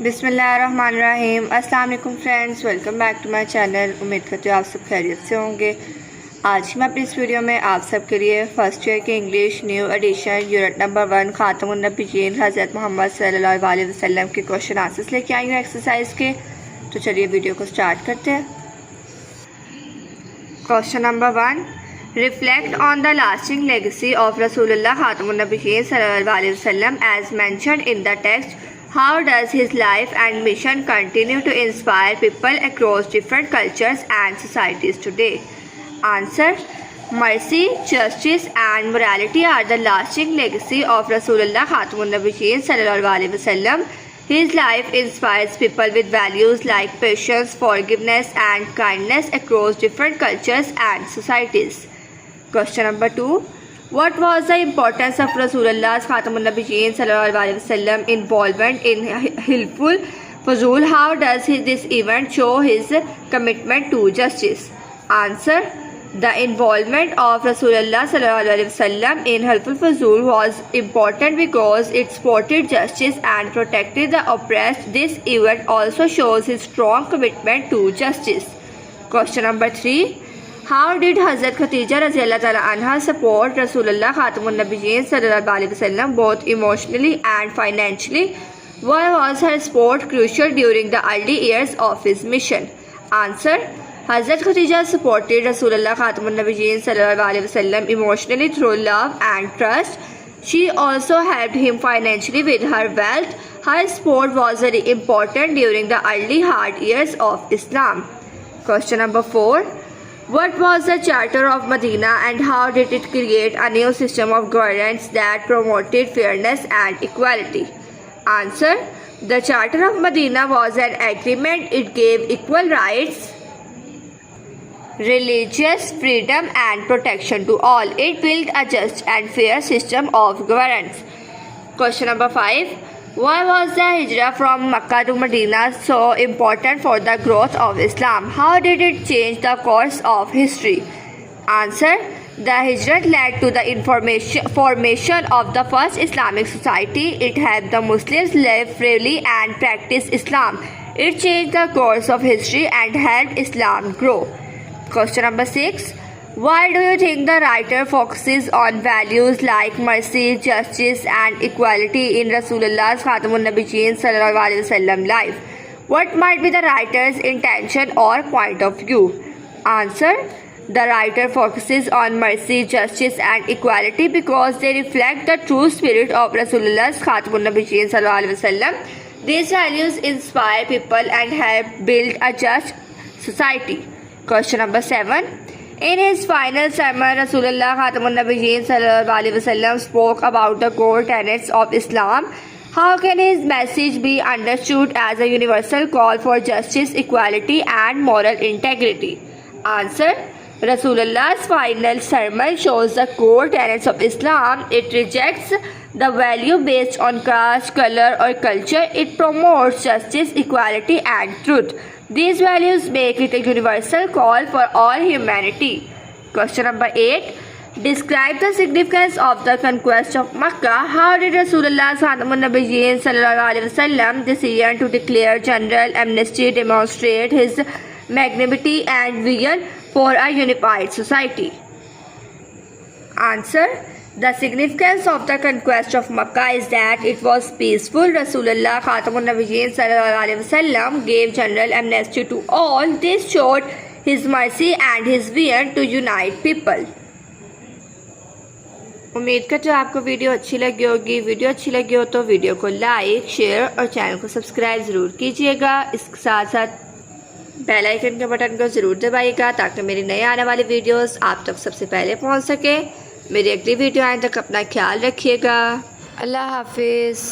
बिस्मिल्लाहिर्रहमानिर्रहीम। अस्सलाम वालेकुम friends, welcome back to my channel. उम्मीद करती हूँ आप सब खैरियत से होंगे। आज मैं अपनी इस वीडियो में आप सब के लिए फ़र्स्ट ईयर के English new edition unit number 1 ख़ातमुन नबीयीन हज़रत मोहम्मद सल्लल्लाहु अलैहि वसल्लम के क्वेश्चन आंसर्स लेके आई हूँ एक्सरसाइज के। तो चलिए वीडियो को स्टार्ट करते हैं। Question number 1, reflect on the lasting legacy of रसूलुल्लाह ख़ातमुन नबीयीन सल्लल्लाहु अलैहि वसल्लम as mentioned in the text. How does his life and mission continue to inspire people across different cultures and societies today? Answer: mercy, justice and morality are the lasting legacy of Rasulullah Khatmun Nabiyyin sallallahu alaihi wasallam. His life inspires people with values like patience, forgiveness and kindness across different cultures and societies. Question number 2. What was the importance of Rasulullah's Khatamun Nabiyyin sallallahu alaihi wasallam involvement in Hilful Fuzul? How does this event show his commitment to justice? Answer: the involvement of Rasulullah sallallahu alaihi wasallam in Hilful Fuzul was important because it supported justice and protected the oppressed. This event also shows his strong commitment to justice. Question number 3. How did Hazrat Khatija Raziyallahu Ta'ala Anha support Rasulullah Khatamun Nabiyyin Sallallahu Alaihi Wasallam both emotionally and financially? Why was her support crucial during the early years of his mission? Answer: Hazrat Khatija supported Rasulullah Khatamun Nabiyyin Sallallahu Alaihi Wasallam emotionally through love and trust. She also helped him financially with her wealth. Her support was very important during the early hard years of Islam. Question number 4. What was the Charter of Medina and how did it create a new system of governance that promoted fairness and equality? Answer: the Charter of Medina was an agreement. It gave equal rights, religious freedom and protection to all. It built a just and fair system of governance. Question number 5. Why was the Hijrah from Makkah to Medina so important for the growth of Islam? How did it change the course of history? Answer: the Hijrah led to the formation of the first Islamic society. It helped the Muslims live freely and practice Islam. It changed the course of history and helped Islam grow. Question number 6. Why do you think the writer focuses on values like mercy, justice and equality in Rasulullah's Khatamun Nabiyyin Sallallahu Alaihi Wasallam life? What might be the writer's intention or point of view? Answer: the writer focuses on mercy, justice and equality because they reflect the true spirit of Rasulullah's Khatamun Nabiyyin Sallallahu Alaihi Wasallam. These values inspire people and help build a just society. Question number 7. In his final sermon, Rasulullah Khatamun Nabiyyin Sallallahu Alaihi Wasallam spoke about the core tenets of Islam. How can his message be understood as a universal call for justice, equality and moral integrity? Answer: Rasulullah's final sermon shows the core tenets of Islam. It rejects the value based on caste, color or culture. It promotes justice, equality and truth. These values make it a universal call for all humanity. Question number 8. Describe the significance of the conquest of Makkah. How did Rasulullah Khatamun Nabiyyin Sallallahu Alaihi Wasallam decision to declare general amnesty demonstrate his magnanimity and vision for a unified society? Answer: the significance of the conquest of Makkah is that it was peaceful. Rasulullah Khatamun Nabiyyin Sallallahu Alaihi Wasallam gave general amnesty to all. This showed his mercy and his vision to unite people. उम्मीद करते हो आपको video अच्छी लगी होगी। Video अच्छी लगी हो तो वीडियो को लाइक, शेयर और चैनल को सब्सक्राइब ज़रूर कीजिएगा। इसके साथ साथ बेल आइकन के बटन को ज़रूर दबाइएगा ताकि मेरी नए आने वाली वीडियोस आप तक सबसे पहले पहुंच सके। मेरी अगली वीडियो आने तक अपना ख्याल रखिएगा। अल्लाह हाफिज़।